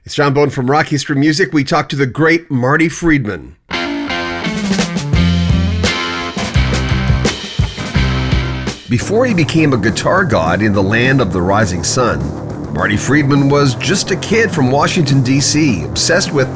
It's John Bone from Rock History Music. We talked to the great Marty Friedman. Before he became a guitar god in the land of the rising sun, Marty Friedman was just a kid from Washington, D.C., obsessed with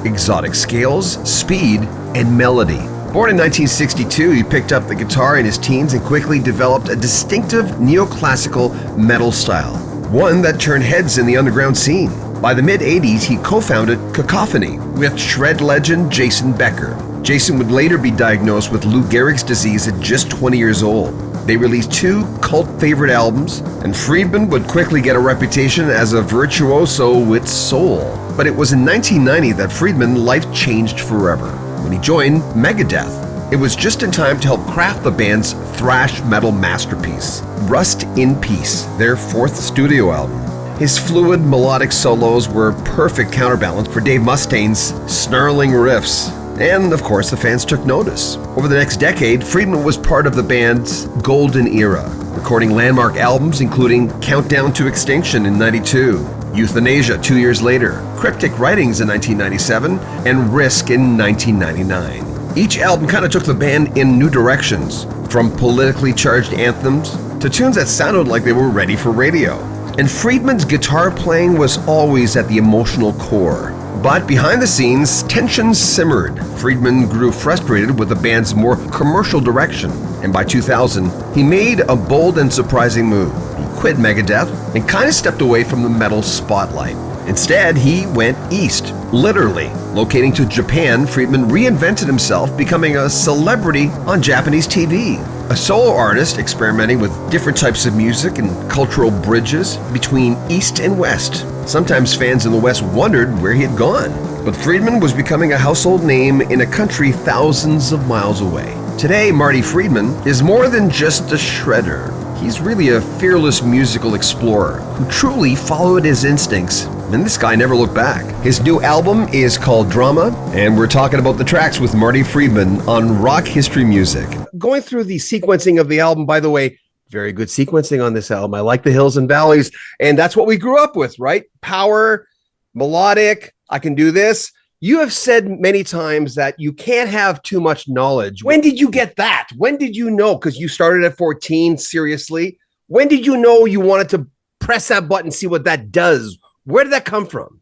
exotic scales, speed, and melody. Born in 1962, he picked up the guitar in his teens and quickly developed a distinctive neoclassical metal style, one that turned heads in the underground scene. By the mid-'80s, he co-founded Cacophony with shred legend Jason Becker. Jason would later be diagnosed with Lou Gehrig's disease at just 20 years old. They released two cult favorite albums, and Friedman would quickly get a reputation as a virtuoso with soul. But it was in 1990 that Friedman's life changed forever when he joined Megadeth. It was just in time to help craft the band's thrash metal masterpiece, Rust in Peace, their fourth studio album. His fluid melodic solos were perfect counterbalance for Dave Mustaine's snarling riffs. And of course, the fans took notice. Over the next decade, Friedman was part of the band's golden era, recording landmark albums including Countdown to Extinction in '92, Euthanasia 2 years later, Cryptic Writings in 1997, and Risk in 1999. Each album kind of took the band in new directions, from politically charged anthems to tunes that sounded like they were ready for radio. And Friedman's guitar playing was always at the emotional core. But behind the scenes, tensions simmered. Friedman grew frustrated with the band's more commercial direction, and by 2000, he made a bold and surprising move. He quit Megadeth and kind of stepped away from the metal spotlight. Instead, he went east, literally. Locating to Japan, Friedman reinvented himself, becoming a celebrity on Japanese TV. A solo artist experimenting with different types of music and cultural bridges between East and West. Sometimes fans in the West wondered where he had gone. But Friedman was becoming a household name in a country thousands of miles away. Today, Marty Friedman is more than just a shredder. He's really a fearless musical explorer who truly followed his instincts, and this guy never looked back. His new album is called Drama, and we're talking about the tracks with Marty Friedman on Rock History Music. Going through the sequencing of the album, by the way, very good sequencing on this album. I like the hills and valleys, and that's what we grew up with, right? Power, melodic, I can do this. You have said many times that you can't have too much knowledge. When did you get that? When did you know? Because you started at 14, seriously. When did you know you wanted to press that button, see what that does? Where did that come from?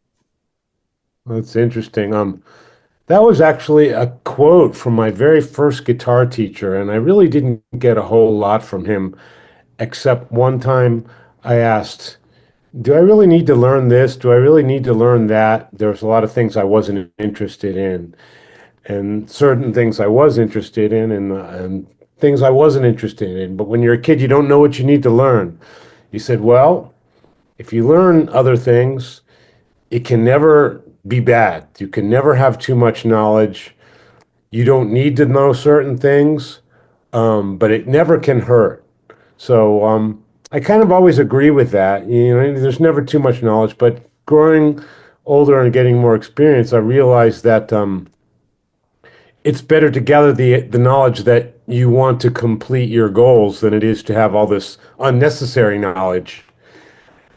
That's interesting. That was actually a quote from my very first guitar teacher, and I really didn't get a whole lot from him, except one time I asked, do I really need to learn this? Do I really need to learn that? There was a lot of things I wasn't interested in, and certain things I was interested in, and things I wasn't interested in. But when you're a kid, you don't know what you need to learn. He said, well, if you learn other things, it can never be bad. You can never have too much knowledge. You don't need to know certain things, but it never can hurt. So I kind of always agree with that. You know, there's never too much knowledge, but growing older and getting more experience, I realized that it's better to gather the knowledge that you want to complete your goals than it is to have all this unnecessary knowledge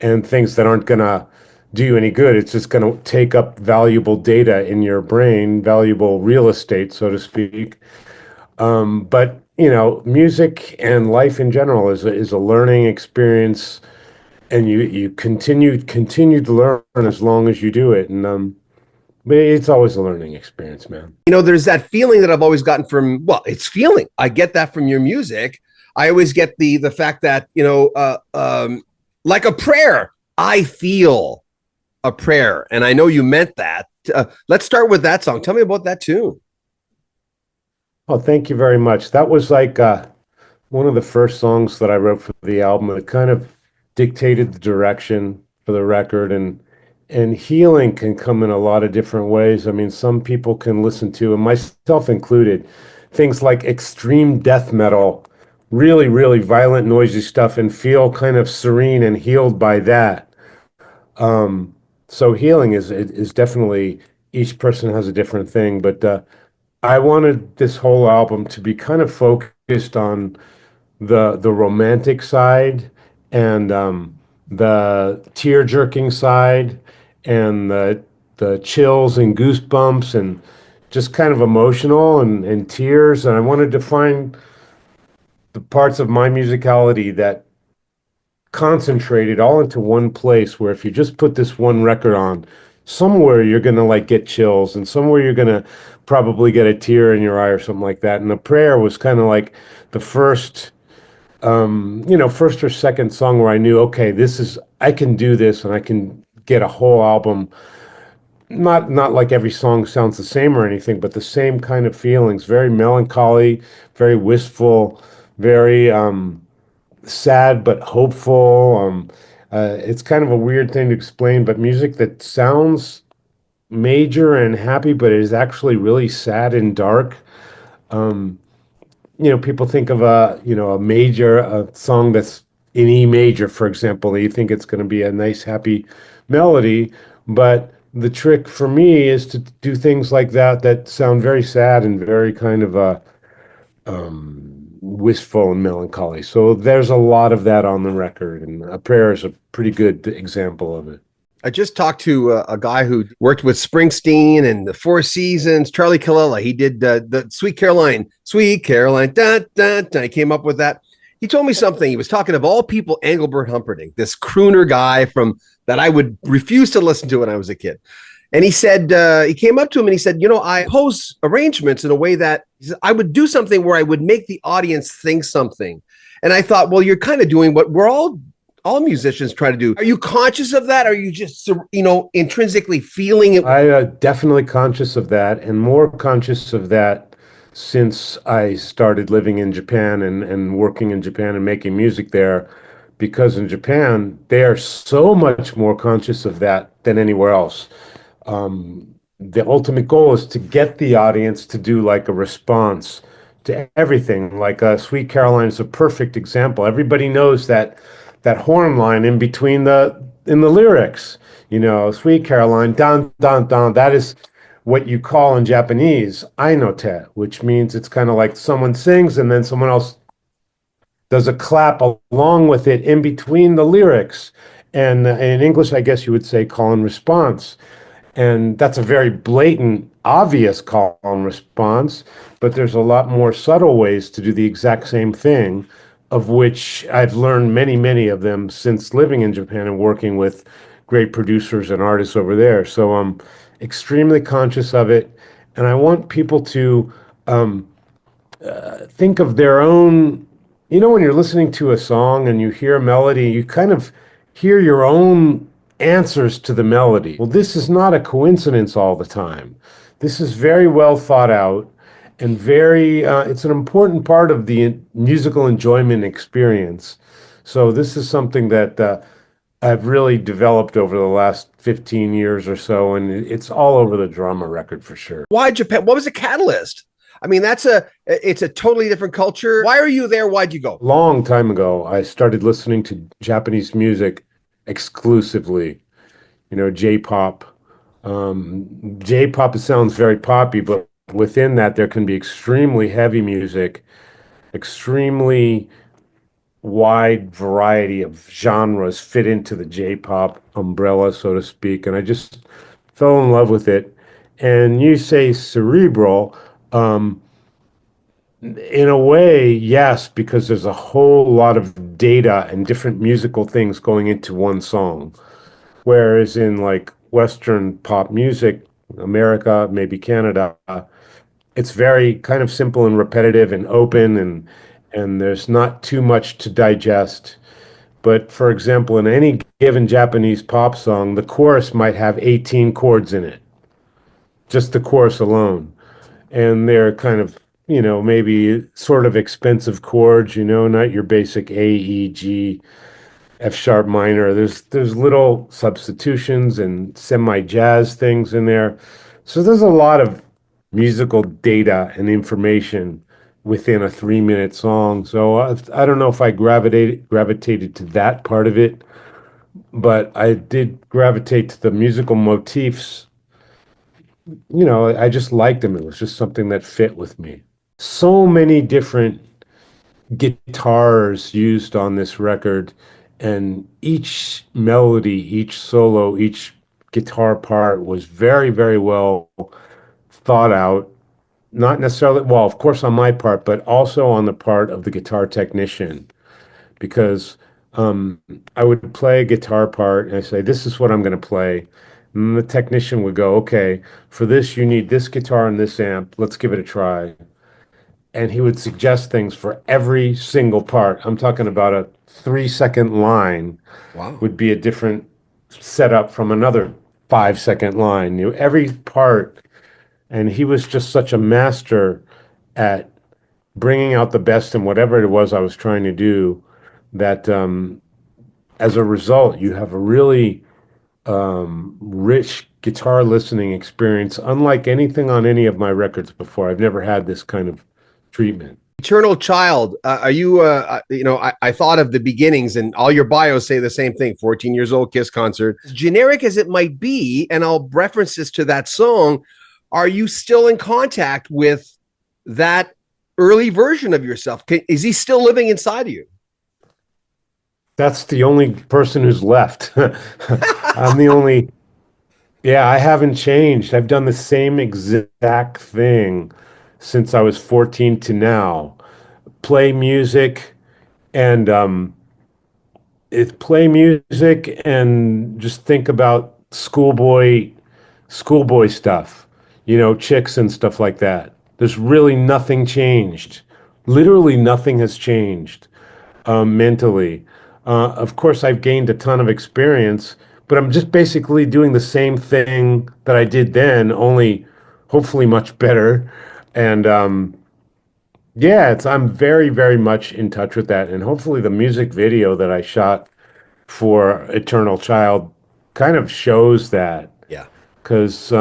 and things that aren't going to do you any good. It's just going to take up valuable data in your brain, valuable real estate, so to speak. But you know, music and life in general is a learning experience, and you continue to learn as long as you do it. And but it's always a learning experience, man. You know, there's that feeling that I've always gotten from, well, it's feeling. I get that from your music. I always get the fact that, you know, like a prayer, I feel a prayer. And I know you meant that. Let's start with that song. Tell me about that tune. Oh, thank you very much. That was like one of the first songs that I wrote for the album. It kind of dictated the direction for the record, and healing can come in a lot of different ways. I mean, some people can listen to, and myself included, things like extreme death metal, really, really violent, noisy stuff, and feel kind of serene and healed by that. So healing is definitely, each person has a different thing, but I wanted this whole album to be kind of focused on the romantic side and the tear jerking side and the chills and goosebumps and just kind of emotional and tears. And I wanted to find the parts of my musicality that concentrated all into one place where if you just put this one record on, somewhere you're gonna like get chills and somewhere you're gonna probably get a tear in your eye or something like that. And the prayer was kind of like the first first or second song where I knew, okay, this is I can do this and I can get a whole album. Not like every song sounds the same or anything, but the same kind of feelings, very melancholy, very wistful, very sad but hopeful. It's kind of a weird thing to explain, but music that sounds major and happy, but is actually really sad and dark. Um, People think of a major, a song that's in E major, for example. You think it's going to be a nice, happy melody, but the trick for me is to do things like that that sound very sad and very kind of wistful and melancholy. So there's a lot of that on the record, and A Prayer is a pretty good example of it. I just talked to a guy who worked with Springsteen and the Four Seasons, Charlie Kalila. He did the Sweet Caroline, da, da, da. He came up with that. He told me something. He was talking of all people, Engelbert Humperdinck, this crooner guy from that I would refuse to listen to when I was a kid. And he said, he came up to him and he said, I pose arrangements in a way that I would do something where I would make the audience think something. And I thought, well, you're kind of doing what we're all musicians try to do. Are you conscious of that? Are you just, intrinsically feeling it? I definitely conscious of that, and more conscious of that since I started living in Japan and working in Japan and making music there, because in Japan, they are so much more conscious of that than anywhere else. The ultimate goal is to get the audience to do like a response to everything. Like Sweet Caroline is a perfect example. Everybody knows that horn line in between in the lyrics. Sweet Caroline, dan dan dan. That is what you call in Japanese ainote, which means it's kind of like someone sings and then someone else does a clap along with it in between the lyrics. And in English, I guess you would say call and response. And that's a very blatant, obvious call and response, but there's a lot more subtle ways to do the exact same thing, of which I've learned many, many of them since living in Japan and working with great producers and artists over there. So I'm extremely conscious of it. And I want people to think of their own, when you're listening to a song and you hear a melody, you kind of hear your own answers to the melody. Well, this is not a coincidence all the time. This is very well thought out and it's an important part of the musical enjoyment experience. So this is something that I've really developed over the last 15 years or so, and it's all over the drama record for sure. Why Japan? What was the catalyst? I mean, it's a totally different culture. Why are you there? Why'd you go? Long time ago, I started listening to Japanese music exclusively, J-pop. J-pop sounds very poppy, but within that, there can be extremely heavy music, extremely wide variety of genres fit into the J-pop umbrella, so to speak. And I just fell in love with it. And you say cerebral, in a way, yes, because there's a whole lot of data and different musical things going into one song. Whereas in like Western pop music, America, maybe Canada, it's very kind of simple and repetitive and open and there's not too much to digest. But for example, in any given Japanese pop song, the chorus might have 18 chords in it, just the chorus alone. And they're kind of, maybe sort of expensive chords, not your basic A, E, G, F sharp minor. There's little substitutions and semi-jazz things in there. So there's a lot of musical data and information within a 3-minute song. So I don't know if I gravitated to that part of it, but I did gravitate to the musical motifs. I just liked them. It was just something that fit with me. So many different guitars used on this record, and each melody, each solo, each guitar part was very, very well thought out. Not necessarily, well, of course, on my part, but also on the part of the guitar technician, because um, I would play a guitar part and I say, "This is what I'm going to play." And the technician would go, "Okay, for this, you need this guitar and this amp. Let's give it a try." And he would suggest things for every single part. I'm talking about a 3 second line Wow. would be a different setup from another 5 second line. Every part, and he was just such a master at bringing out the best in whatever it was I was trying to do, that as a result, you have a really rich guitar listening experience, unlike anything on any of my records before. I've never had this kind of treatment. Eternal Child. Are you, I thought of the beginnings, and all your bios say the same thing. 14 years old, Kiss concert. As generic as it might be, and I'll reference this to that song, are you still in contact with that early version of yourself? Is he still living inside of you? That's the only person who's left. I'm the only, yeah, I haven't changed. I've done the same exact thing since I was 14 to now. Play music and play music and just think about schoolboy stuff, chicks and stuff like that. There's really nothing changed. Literally nothing has changed mentally. Of course, I've gained a ton of experience, but I'm just basically doing the same thing that I did then, only hopefully much better. And yeah, I'm very, very much in touch with that. And hopefully, the music video that I shot for Eternal Child kind of shows that. Yeah. Because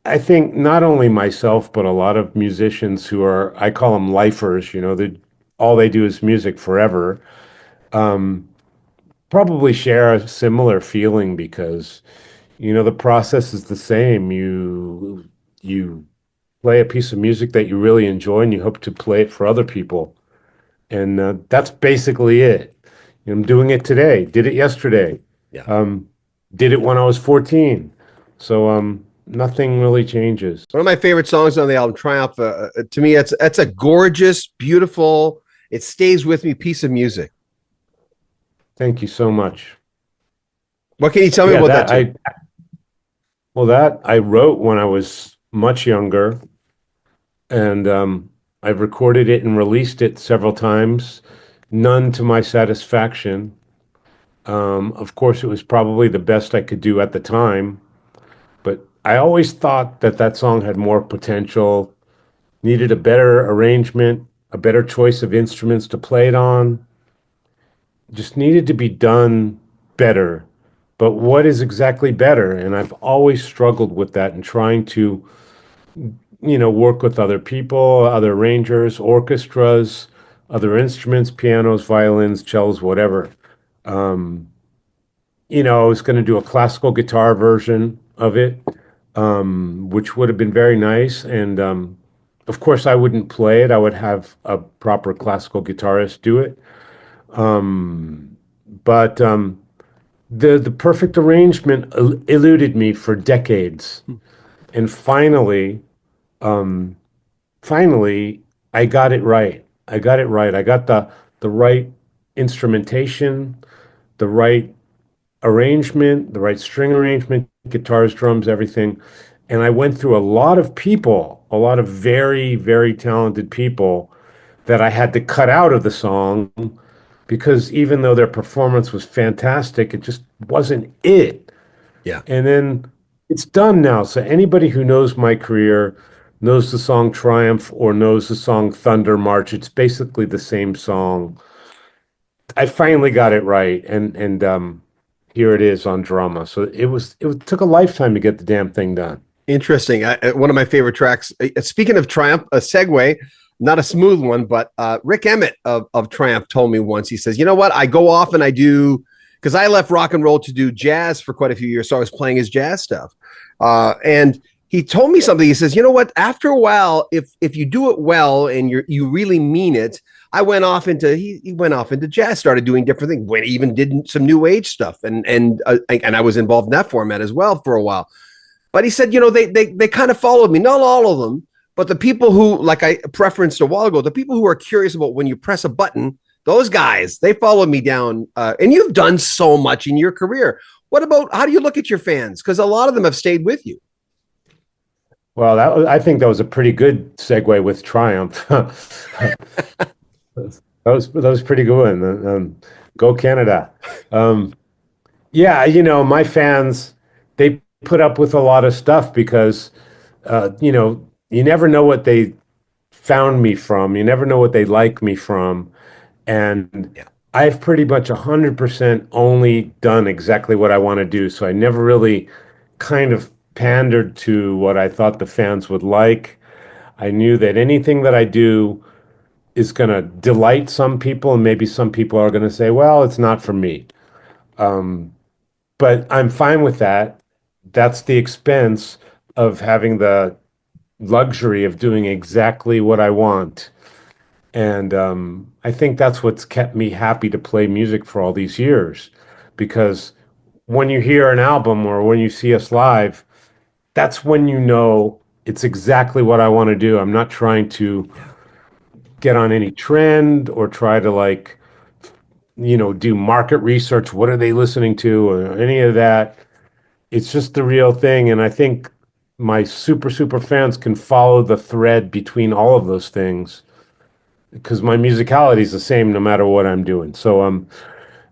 I think not only myself, but a lot of musicians who are, I call them lifers, all they do is music forever, probably share a similar feeling because, the process is the same. You play a piece of music that you really enjoy and you hope to play it for other people. And that's basically it. I'm doing it today, did it yesterday, Yeah. did it when I was 14. So nothing really changes. One of my favorite songs on the album, Triumph, to me, that's a gorgeous, beautiful, it stays with me piece of music. Thank you so much. What can you tell me about that tune? That I wrote when I was much younger, and I've recorded it and released it several times, none to my satisfaction. Of course, it was probably the best I could do at the time, but I always thought that song had more potential, needed a better arrangement, a better choice of instruments to play it on, just needed to be done better. But what is exactly better? And I've always struggled with that and trying to, work with other people, other arrangers, orchestras, other instruments, pianos, violins, cellos, whatever. I was going to do a classical guitar version of it, which would have been very nice. And of course, I wouldn't play it. I would have a proper classical guitarist do it. But the perfect arrangement eluded me for decades. And finally, I got it right. I got it right. I got the right instrumentation, the right arrangement, the right string arrangement, guitars, drums, everything. And I went through a lot of people, a lot of very, very talented people that I had to cut out of the song because even though their performance was fantastic, it just wasn't it. Yeah. And then it's done now. So anybody who knows my career knows the song Triumph or knows the song Thunder March. It's basically the same song. I finally got it right, and here it is on drama. So it took a lifetime to get the damn thing done. Interesting. One of my favorite tracks. Speaking of Triumph, a segue, not a smooth one, but Rick Emmett of Triumph told me once. He says, "You know what? I go off and I do because I left rock and roll to do jazz for quite a few years, so I was playing his jazz stuff." And he told me something. He says, "You know what? After a while, if you do it well and you really mean it, I went off into he went off into jazz, started doing different things. Went even did some new age stuff, and I was involved in that format as well for a while. But he said, they kind of followed me, not all of them, but the people who, like I preferenced a while ago, the people who are curious about when you press a button, those guys, they followed me down. And you've done so much in your career. What about, how do you look at your fans? Because a lot of them have stayed with you. Well, I think that was a pretty good segue with Triumph. That was pretty good one. Go Canada. Um, yeah, my fans, they put up with a lot of stuff because, you never know what they found me from. You never know what they like me from. And Yeah. I've pretty much 100% only done exactly what I want to do. So I never really kind of pandered to what I thought the fans would like. I knew that anything that I do is going to delight some people, and maybe some people are going to say, well, it's not for me. But I'm fine with that. That's the expense of having the luxury of doing exactly what I want. And I think that's what's kept me happy to play music for all these years. Because when you hear an album or when you see us live, that's when you know it's exactly what I want to do. I'm not trying to get on any trend or try to do market research. What are they listening to or any of that? It's just the real thing. And I think my super, super fans can follow the thread between all of those things because my musicality is the same no matter what I'm doing. So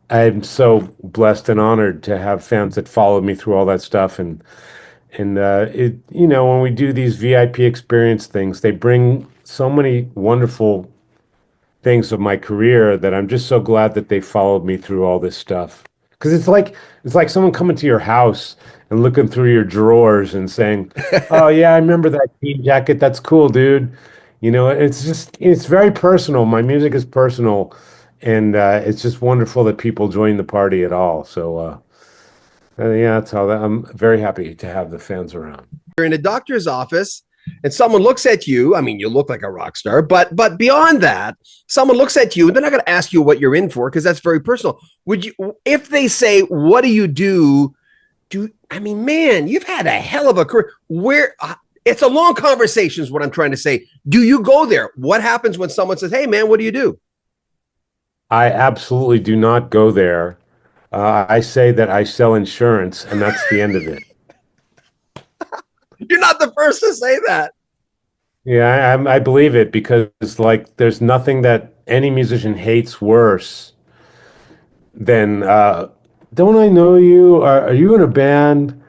I'm so blessed and honored to have fans that followed me through all that stuff. And when we do these VIP experience things, they bring so many wonderful things of my career that I'm just so glad that they followed me through all this stuff. Because it's like someone coming to your house and looking through your drawers and saying, "Oh yeah, I remember that jean jacket. That's cool, dude." It's very personal. My music is personal, and it's just wonderful that people join the party at all. So yeah, that's how that. I'm very happy to have the fans around. You're in a doctor's office and someone looks at you. I mean, you look like a rock star, but beyond that, someone looks at you and they're not going to ask you what you're in for because that's very personal. Would you, if they say, "What do you do?" I mean, man, you've had a hell of a career. Where it's a long conversation is what I'm trying to say. Do you go there? What happens when someone says, "Hey, man, what do you do?" I absolutely do not go there. I say that I sell insurance, and that's the end of it. You're not the first to say that. Yeah, I believe it because there's nothing that any musician hates worse than don't I know you? Are you in a band?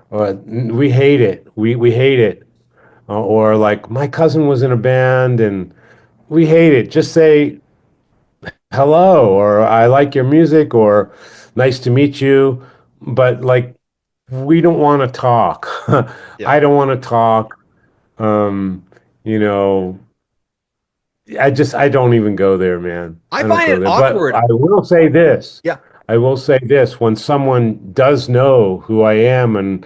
We hate it. We hate it. Or like my cousin was in a band and we hate it. Just say hello or I like your music or nice to meet you. But we don't want to talk. Yeah. I don't want to talk. Um, you know, I don't even go there, man. I I don't find go it there. But awkward. I will say this. Yeah. I will say this. When someone does know who I am and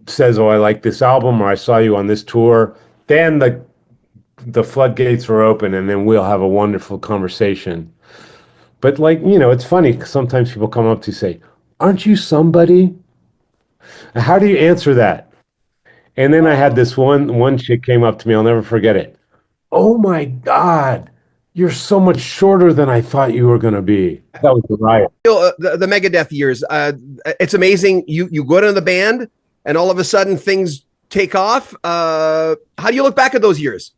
says, "Oh, I like this album," or "I saw you on this tour," then the floodgates are open, and then we'll have a wonderful conversation. But it's funny. 'Cause sometimes people come up to say, "Aren't you somebody?" How do you answer that? And then I had this one chick came up to me. I'll never forget it. "Oh my God, you're so much shorter than I thought you were going to be." That was the riot. The Megadeth years. It's amazing. You go into the band, and all of a sudden things take off. How do you look back at those years?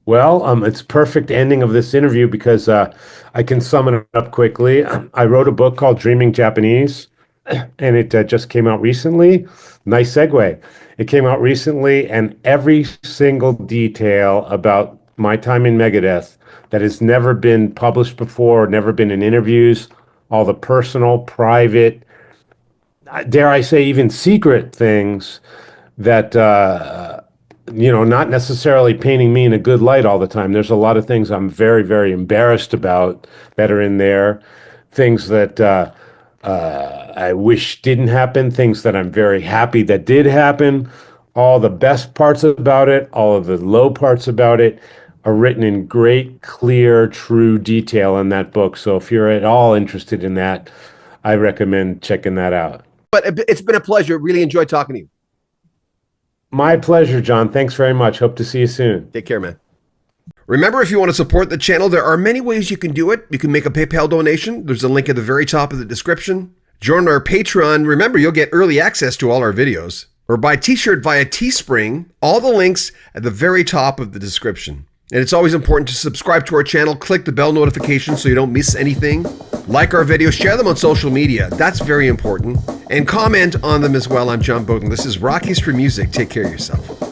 Well, it's perfect ending of this interview because I can sum it up quickly. I wrote a book called Dreaming Japanese, and it just came out recently. Nice segue. It came out recently, and every single detail about my time in Megadeth that has never been published before, never been in interviews, all the personal, private, dare I say, even secret things that not necessarily painting me in a good light all the time. There's a lot of things I'm very, very embarrassed about that are in there. Things that I wish didn't happen. Things that I'm very happy that did happen. All the best parts about it. All of the low parts about it. are written in great, clear, true detail in that book. So if you're at all interested in that, I recommend checking that out. But it's been a pleasure. Really enjoyed talking to you. My pleasure, John. Thanks very much. Hope to see you soon. Take care, man. Remember, if you want to support the channel, there are many ways you can do it. You can make a PayPal donation. There's a link at the very top of the description. Join our Patreon. Remember, you'll get early access to all our videos. Or buy a t-shirt via Teespring. All the links at the very top of the description. And it's always important to subscribe to our channel. Click the bell notification so you don't miss anything. Like our videos. Share them on social media. That's very important. And comment on them as well. I'm John Bowden. This is Rock History Music. Take care of yourself.